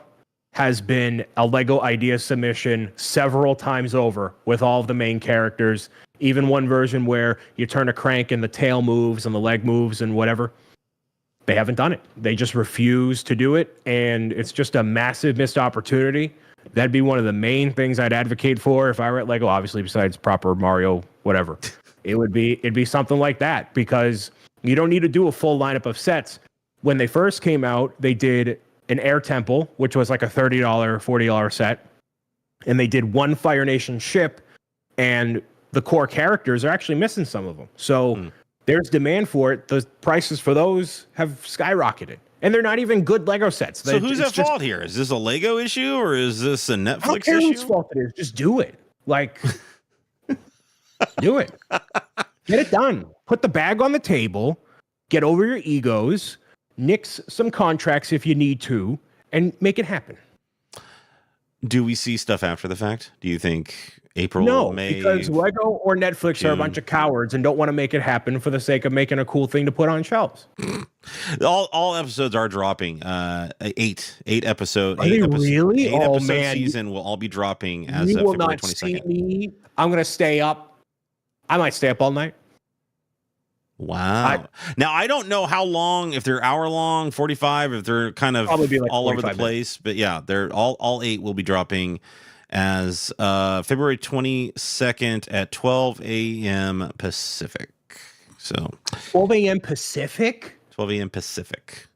Speaker 2: has been a Lego idea submission several times over with all of the main characters. Even one version where you turn a crank and the tail moves and the leg moves and whatever. They haven't done it. They just refuse to do it. And it's just a massive missed opportunity. That'd be one of the main things I'd advocate for if I were at Lego, obviously, besides proper Mario, whatever. It'd be something like that, because you don't need to do a full lineup of sets. When they first came out, they did an Air Temple, which was like a $30, $40 set. And they did one Fire Nation ship, and the core characters are actually missing some of them. So There's demand for it. The prices for those have skyrocketed, and they're not even good Lego sets.
Speaker 1: So who's at fault here? Is this a Lego issue or is this a
Speaker 2: I don't
Speaker 1: Netflix
Speaker 2: care whose
Speaker 1: issue?
Speaker 2: fault it is. Just do it. Like, do it. Get it done. Put the bag on the table. Get over your egos. Nix some contracts if you need to, and make it happen.
Speaker 1: Do we see stuff after the fact? Do you think April,
Speaker 2: No,
Speaker 1: May?
Speaker 2: because Lego or Netflix are a
Speaker 1: June?
Speaker 2: bunch of cowards and don't want to make it happen for the sake of making a cool thing to put on shelves.
Speaker 1: All episodes are dropping. Eight episodes.
Speaker 2: Are they really?
Speaker 1: Eight
Speaker 2: Oh,
Speaker 1: episode
Speaker 2: man.
Speaker 1: season will all be dropping as
Speaker 2: You
Speaker 1: of
Speaker 2: will
Speaker 1: February
Speaker 2: not see
Speaker 1: 22nd.
Speaker 2: me. I'm going to stay up. I might stay up all night.
Speaker 1: Wow. Now I don't know how long, if they're hour long, 45, if they're kind of
Speaker 2: Probably be like
Speaker 1: all over the
Speaker 2: 45
Speaker 1: place. But yeah, they're all eight will be dropping as February 22nd at 12 a.m. Pacific. So
Speaker 2: 12 a.m. Pacific?
Speaker 1: 12 a.m. Pacific.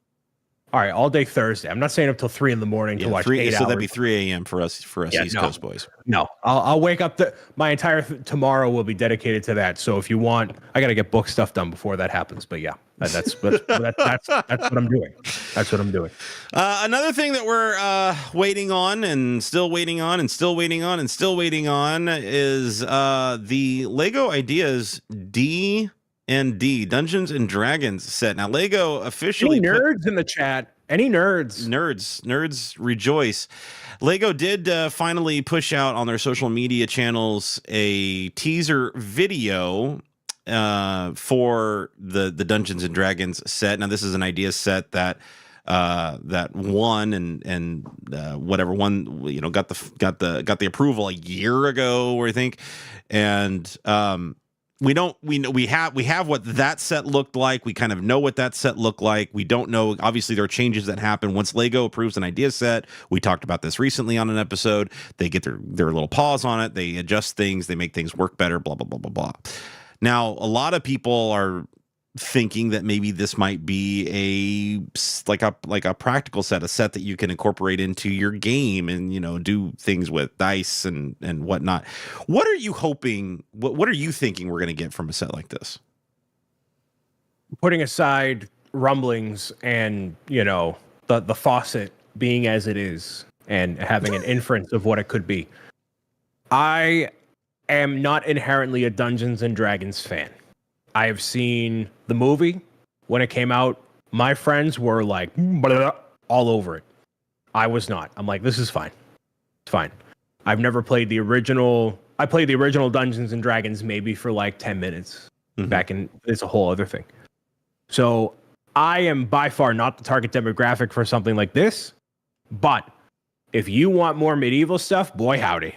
Speaker 2: All right, all day Thursday. I'm not staying up till 3 in the morning to watch 8 hours.
Speaker 1: So that'd be 3 a.m. for us
Speaker 2: Yeah,
Speaker 1: East
Speaker 2: no.
Speaker 1: Coast boys.
Speaker 2: No, I'll wake up. My entire tomorrow will be dedicated to that. So if you want, I got to get book stuff done before that happens. But yeah, that's what I'm doing. That's what I'm doing.
Speaker 1: Another thing that we're waiting on and still waiting on and still waiting on and still waiting on is the Lego Ideas D&D Dungeons and Dragons set. Now Lego officially
Speaker 2: Any nerds in the chat? Any nerds?
Speaker 1: Nerds rejoice. Lego did finally push out on their social media channels a teaser video for the Dungeons and Dragons set. Now this is an idea set that won and whatever one, you know, got the approval a year ago, I think, and we have what that set looked like. We kind of know what that set looked like. We don't know. Obviously, there are changes that happen once Lego approves an idea set. We talked about this recently on an episode. They get their little paws on it. They adjust things. They make things work better. Blah blah blah blah blah. Now, a lot of people are thinking that maybe this might be like a practical set, a set that you can incorporate into your game and, you know, do things with dice and whatnot. What are you hoping? What are you thinking we're going to get from a set like this?
Speaker 2: Putting aside rumblings and, you know, the faucet being as it is and having an inference of what it could be, I am not inherently a Dungeons and Dragons fan. I have seen the movie when it came out. My friends were like blah, all over it. I was not. I'm like, this is fine. It's fine. I've never played the original. I played the original Dungeons and Dragons maybe for like 10 minutes back in. It's a whole other thing. So I am by far not the target demographic for something like this. But if you want more medieval stuff, boy, howdy.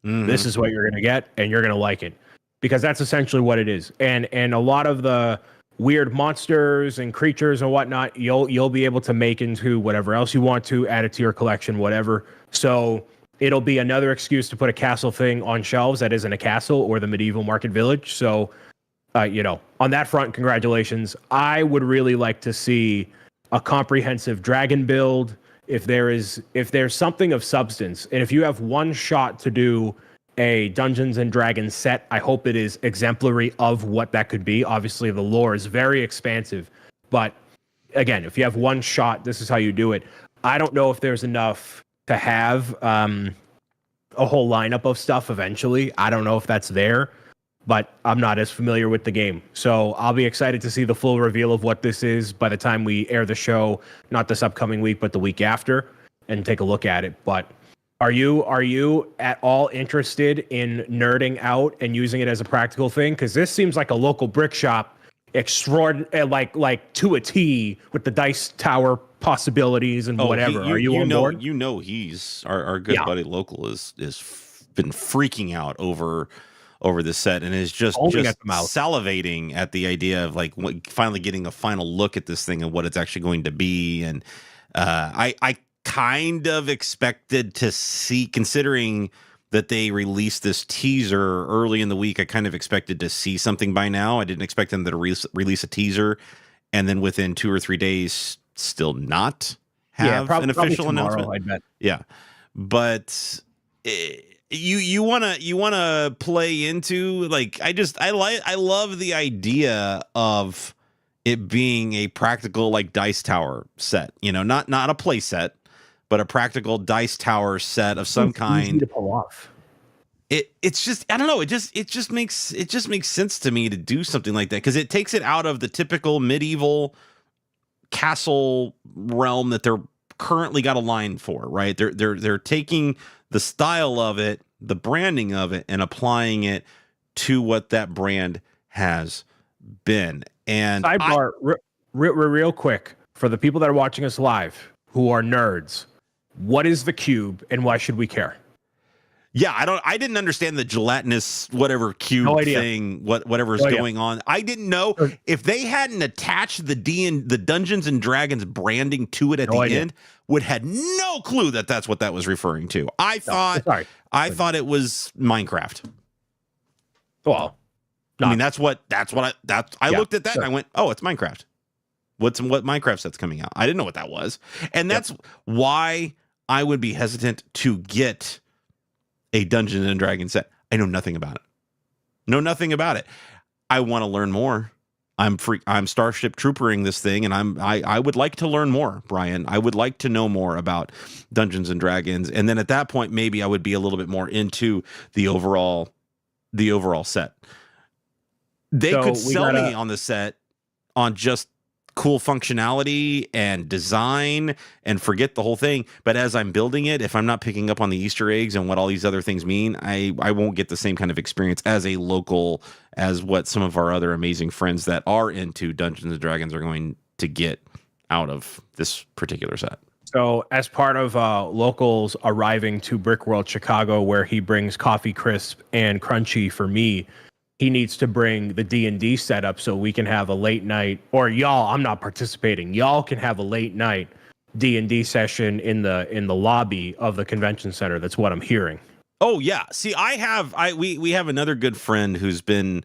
Speaker 2: This is what you're going to get, and you're going to like it. Because that's essentially what it is. And a lot of the weird monsters and creatures and whatnot, you'll be able to make into whatever else you want to, add it to your collection, whatever. So it'll be another excuse to put a castle thing on shelves that isn't a castle or the medieval market village. So, you know, on that front, congratulations. I would really like to see a comprehensive dragon build. If there's something of substance, and if you have one shot to do a Dungeons and Dragons set, I hope it is exemplary of what that could be. Obviously, the lore is very expansive, but again, if you have one shot, this is how you do it. I don't know if there's enough to have a whole lineup of stuff eventually. I don't know if that's there, but I'm not as familiar with the game. So I'll be excited to see the full reveal of what this is by the time we air the show, not this upcoming week, but the week after, and take a look at it. But Are you at all interested in nerding out and using it as a practical thing? Because this seems like a local brick shop, like to a T, with the dice tower possibilities and whatever. Are you on board?
Speaker 1: You know, he's our good buddy local is been freaking out over this set and is just salivating at the idea of like finally getting a final look at this thing and what it's actually going to be. And I kind of expected to see, considering that they released this teaser early in the week, I kind of expected to see something by now. I didn't expect them to release a teaser and then within 2 or 3 days still not have an official announcement.
Speaker 2: I'd bet.
Speaker 1: Yeah. But you wanna play into, like, I love the idea of it being a practical, like, dice tower set, not a play set, but a practical dice tower set of some kind.
Speaker 2: Easy to pull off.
Speaker 1: It's just, I don't know, it just makes sense to me to do something like that, because it takes it out of the typical medieval castle realm that they're currently got a line for, right? They're taking the style of it, the branding of it, and applying it to what that brand has been. And
Speaker 2: sidebar, real quick, for the people that are watching us live who are nerds, what is the cube and why should we care?
Speaker 1: Yeah, I didn't understand the gelatinous whatever cube thing, whatever's going on. I didn't know if they hadn't attached the Dungeons and Dragons branding to it at the end, would had no clue that that's what that was referring to. I thought it was Minecraft.
Speaker 2: Well,
Speaker 1: I mean, I looked at that and I went, "Oh, it's Minecraft." What Minecraft set's coming out? I didn't know what that was. And that's why I would be hesitant to get a Dungeons and Dragons set. I know nothing about it. I want to learn more. I'm Starship Troopering this thing, and I would like to learn more, Brian. I would like to know more about Dungeons and Dragons, and then at that point, maybe I would be a little bit more into the overall set. They could sell me on the set on just cool functionality and design and forget the whole thing. But as I'm building it, if I'm not picking up on the Easter eggs and what all these other things mean, I won't get the same kind of experience as a local as what some of our other amazing friends that are into Dungeons and Dragons are going to get out of this particular set.
Speaker 2: So as part of locals arriving to Brick World Chicago, where he brings Coffee Crisp and Crunchy for me, he needs to bring the D&D setup so we can have a late night, or y'all, I'm not participating. Y'all can have a late night D&D session in the lobby of the convention center. That's what I'm hearing.
Speaker 1: Oh yeah. See, we have another good friend who's been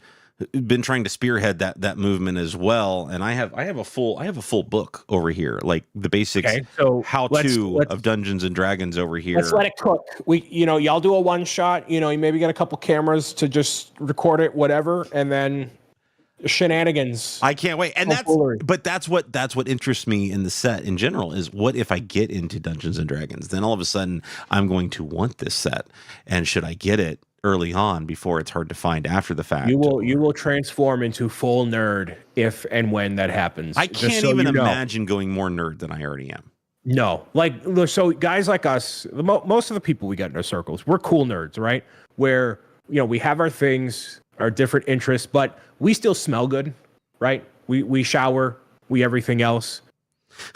Speaker 1: trying to spearhead that movement as well, and I have a full book over here, like the basics, of Dungeons and Dragons over here.
Speaker 2: Let's let it cook. Y'all do a one shot. You maybe get a couple cameras to just record it, whatever, and then shenanigans.
Speaker 1: I can't wait. And that's what interests me in the set in general is, what if I get into Dungeons and Dragons? Then all of a sudden I'm going to want this set, and should I get it early on before it's hard to find after the fact?
Speaker 2: You will transform into full nerd if and when that happens.
Speaker 1: I can't even imagine going more nerd than I already am.
Speaker 2: No, so guys like us, most of the people we get in our circles, we're cool nerds, right? Where we have our things, our different interests, but we still smell good, right? We shower, we everything else.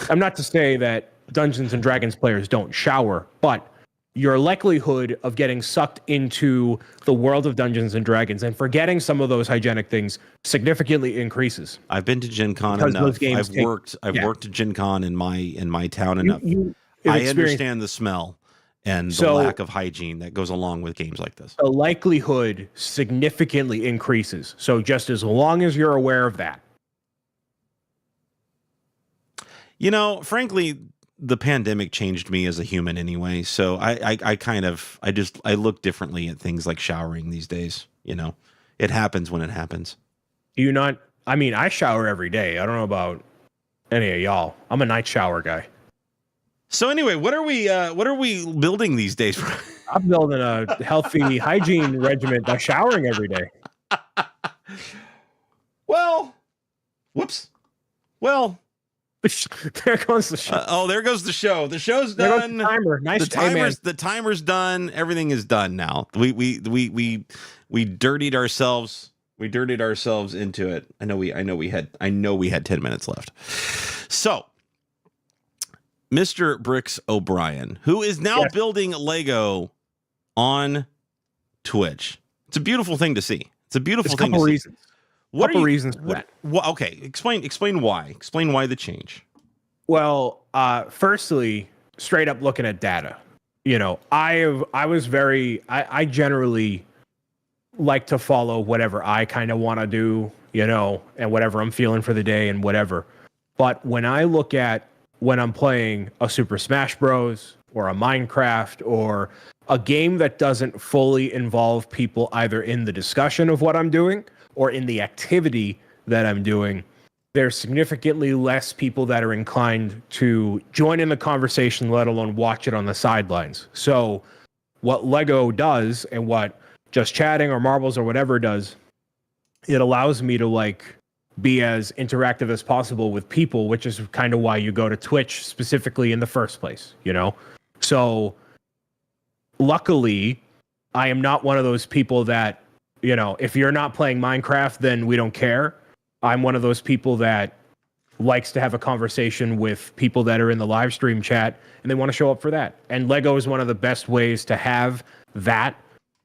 Speaker 2: I'm not to say that Dungeons and Dragons players don't shower, but your likelihood of getting sucked into the world of Dungeons and Dragons and forgetting some of those hygienic things significantly increases.
Speaker 1: I've been to Gen Con enough. I've worked at Gen Con in my town enough. I understand the smell and the lack of hygiene that goes along with games like this.
Speaker 2: The likelihood significantly increases. So just as long as you're aware of that.
Speaker 1: Frankly, the pandemic changed me as a human anyway. So I look differently at things like showering these days. It happens when it happens.
Speaker 2: Do you not? I mean, I shower every day. I don't know about any of y'all. I'm a night shower guy.
Speaker 1: So anyway, what are we building these days?
Speaker 2: I'm building a healthy hygiene regimen by showering every day.
Speaker 1: Well, whoops. Well,
Speaker 2: there goes the show.
Speaker 1: There goes the show. The show's done.
Speaker 2: The timer. Nice.
Speaker 1: The timer's done. Everything is done now. We dirtied ourselves. We dirtied ourselves into it. I know we had 10 minutes left. So, Mr. Bricks O'Brien, who is now building Lego on Twitch. It's a beautiful thing to see. It's a beautiful thing to see.
Speaker 2: Couple reasons for that.
Speaker 1: Okay, explain why. Explain why the change.
Speaker 2: Well, firstly, straight up looking at data. I generally like to follow whatever I kind of want to do, and whatever I'm feeling for the day and whatever. But when I look at when I'm playing a Super Smash Bros. Or a Minecraft or a game that doesn't fully involve people either in the discussion of what I'm doing or in the activity that I'm doing, there's significantly less people that are inclined to join in the conversation, let alone watch it on the sidelines. So what Lego does and what just chatting or marbles or whatever does, it allows me to like be as interactive as possible with people, which is kind of why you go to Twitch specifically in the first place, you know? So luckily, I am not one of those people that, you know, if you're not playing Minecraft, then we don't care. I'm one of those people that likes to have a conversation with people that are in the live stream chat and they want to show up for that. And Lego is one of the best ways to have that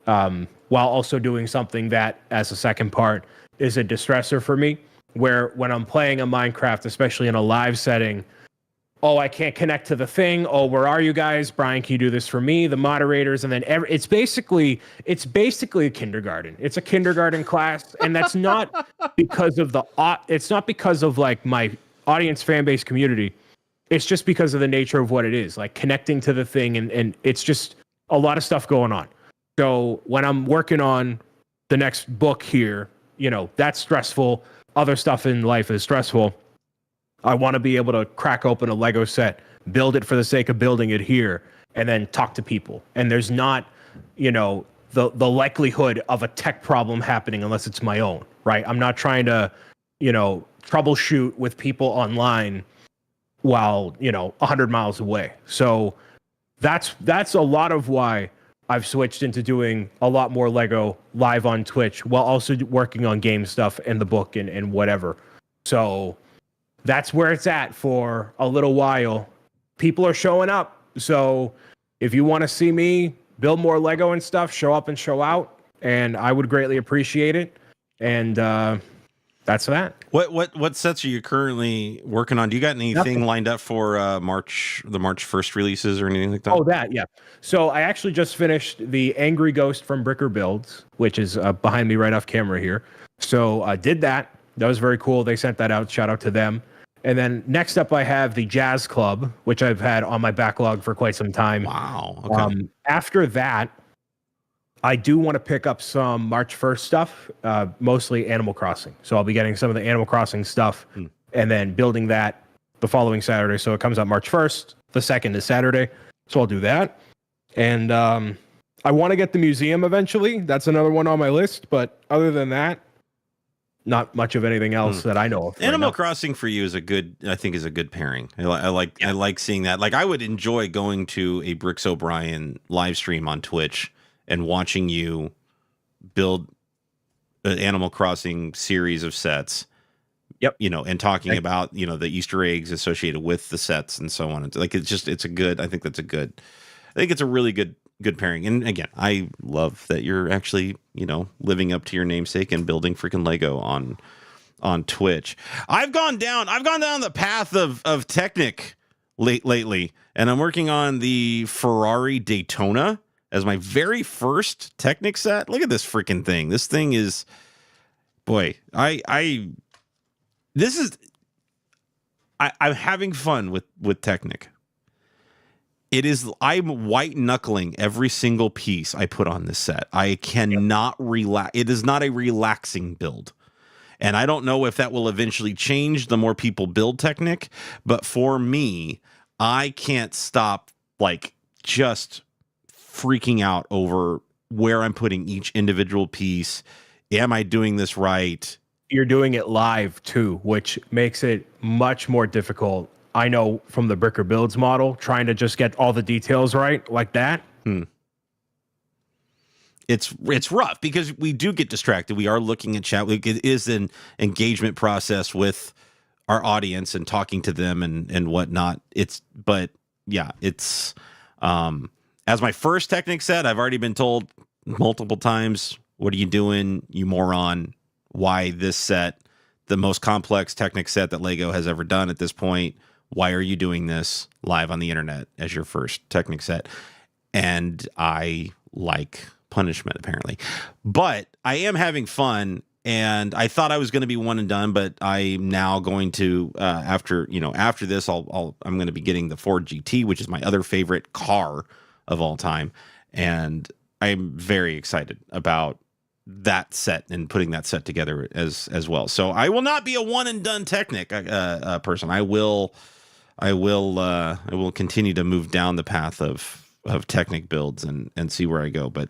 Speaker 2: while also doing something that, as a second part, is a distressor for me. Where when I'm playing a Minecraft, especially in a live setting, oh, I can't connect to the thing. Oh, where are you guys? Brian, can you do this for me? The moderators, and then it's basically a kindergarten. It's a kindergarten class, and that's not because of it's not because of like my audience, fan base, community. It's just because of the nature of what it is, like connecting to the thing, and it's just a lot of stuff going on. So when I'm working on the next book here, you know, that's stressful. Other stuff in life is stressful. I want to be able to crack open a Lego set, build it for the sake of building it here, and then talk to people. And there's not, you know, the likelihood of a tech problem happening unless it's my own, right? I'm not trying to, you know, troubleshoot with people online while, you know, 100 miles away. So that's a lot of why I've switched into doing a lot more Lego live on Twitch while also working on game stuff and the book and whatever. So that's where it's at for a little while. People are showing up. So if you want to see me build more Lego and stuff, show up and show out. And I would greatly appreciate it. And that's that.
Speaker 1: What sets are you currently working on? Do you got anything lined up for the March 1st releases or anything like that?
Speaker 2: Oh, that, yeah. So I actually just finished the Angry Ghost from Bricker Builds, which is behind me right off camera here. So I did that. That was very cool. They sent that out. Shout out to them. And then next up, I have the Jazz Club, which I've had on my backlog for quite some time.
Speaker 1: Wow. Okay.
Speaker 2: After that, I do want to pick up some March 1st stuff, mostly Animal Crossing. So I'll be getting some of the Animal Crossing stuff and then building that the following Saturday. So it comes out March 1st. The 2nd is Saturday. So I'll do that. And I want to get the museum eventually. That's another one on my list. But other than that, not much of anything else that I know of.
Speaker 1: Animal Crossing for you is a good pairing. I like seeing that. Like I would enjoy going to a Bricks O'Brien live stream on Twitch and watching you build an Animal Crossing series of sets.
Speaker 2: Yep.
Speaker 1: You know, and talking about, you know, the Easter eggs associated with the sets and so on. Like it's a really good pairing. And again, I love that you're actually, you know, living up to your namesake and building freaking Lego on Twitch. I've gone down the path of Technic lately, and I'm working on the Ferrari Daytona as my very first Technic set. Look at this freaking thing. This thing is, boy, I'm having fun with Technic. I'm white knuckling every single piece I put on this set. I cannot relax. It is not a relaxing build. And I don't know if that will eventually change the more people build Technic, but for me, I can't stop like just freaking out over where I'm putting each individual piece. Am I doing this right?
Speaker 2: You're doing it live too, which makes it much more difficult. I know from the Bricker Builds model, trying to just get all the details right like that.
Speaker 1: It's rough because we do get distracted. We are looking at chat. It is an engagement process with our audience and talking to them and whatnot. As my first Technic set, I've already been told multiple times, "What are you doing, you moron? Why this set, the most complex Technic set that Lego has ever done at this point? Why are you doing this live on the internet as your first Technic set?" And I like punishment, apparently. But I am having fun, and I thought I was going to be one and done, but I'm now going to, after this, I'm going to be getting the Ford GT, which is my other favorite car of all time. and I'm very excited about that set and putting that set together as well. So I will not be a one and done Technic person. I will continue to move down the path of Technic builds and see where I go. But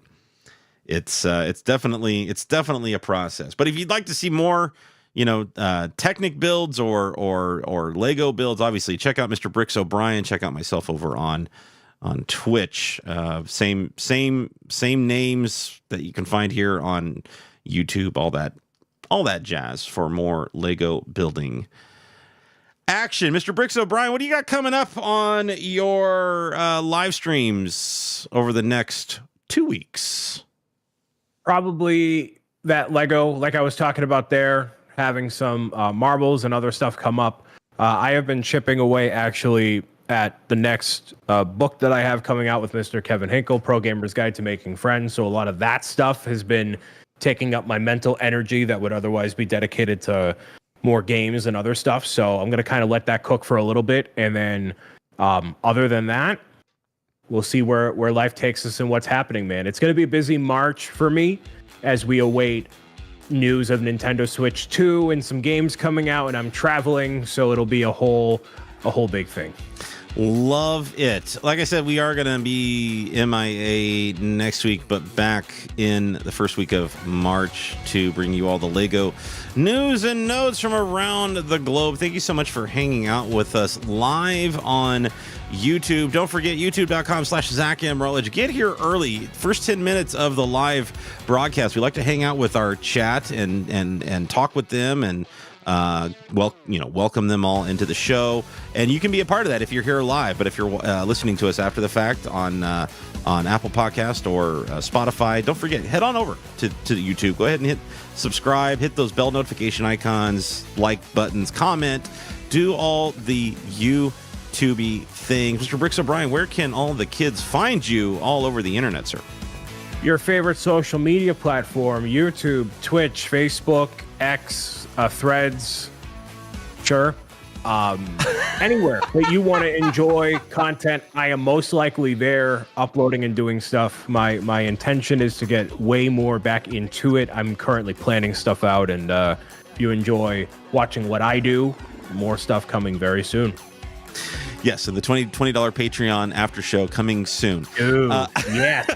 Speaker 1: it's definitely a process. But if you'd like to see more, Technic builds or Lego builds, obviously check out Mr. Bricks O'Brien. Check out myself over on Twitch. Same names that you can find here on YouTube. All that jazz for more Lego building action. Mr. Bricks O'Brien, what do you got coming up on your live streams over the next 2 weeks?
Speaker 2: Probably that Lego, like I was talking about there, having some marbles and other stuff come up. I have been chipping away actually at the next book that I have coming out with Mr. Kevin Hinkle, Pro Gamer's Guide to Making Friends. So a lot of that stuff has been taking up my mental energy that would otherwise be dedicated to more games and other stuff. So I'm going to kind of let that cook for a little bit. And then other than that, we'll see where life takes us and what's happening, man. It's going to be a busy March for me as we await news of Nintendo Switch 2 and some games coming out, and I'm traveling. So it'll be a whole big thing.
Speaker 1: Love it. Like I said, we are going to be MIA next week, but back in the first week of March to bring you all the Lego news and notes from around the globe. Thank you so much for hanging out with us live on YouTube. Don't forget youtube.com/Zach M. Rutledge. Get here early. First 10 minutes of the live broadcast. We like to hang out with our chat and talk with them and welcome them all into the show, and you can be a part of that if you're here live. But if you're listening to us after the fact on Apple Podcast or Spotify, don't forget, head on over to YouTube. Go ahead and hit subscribe, hit those bell notification icons, like buttons, comment, do all the YouTubey things. Mr. Bricks O'Brien, where can all the kids find you all over the internet, sir?
Speaker 2: Your favorite social media platform: YouTube, Twitch, Facebook, X, Threads, sure. Anywhere that you want to enjoy content, I am most likely there uploading and doing stuff. My intention is to get way more back into it. I'm currently planning stuff out, and if you enjoy watching what I do, more stuff coming very soon.
Speaker 1: Yes, and the $20 Patreon after show coming soon.
Speaker 2: Ooh, yes.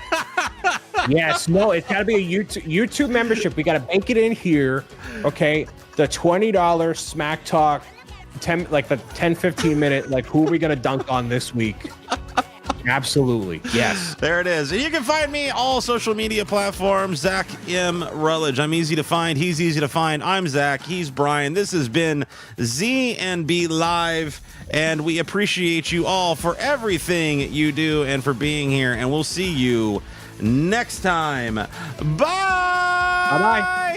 Speaker 2: Yes, no, it's got to be a YouTube membership. We got to bank it in here, okay? The $20 Smack Talk, 10-15 minute, like, who are we going to dunk on this week? Absolutely, yes.
Speaker 1: There it is. And you can find me all social media platforms, Zach M. Rutledge. I'm easy to find. He's easy to find. I'm Zach. He's Brian. This has been Z&B Live, and we appreciate you all for everything you do and for being here, and we'll see you next time. Bye.
Speaker 2: Bye-bye.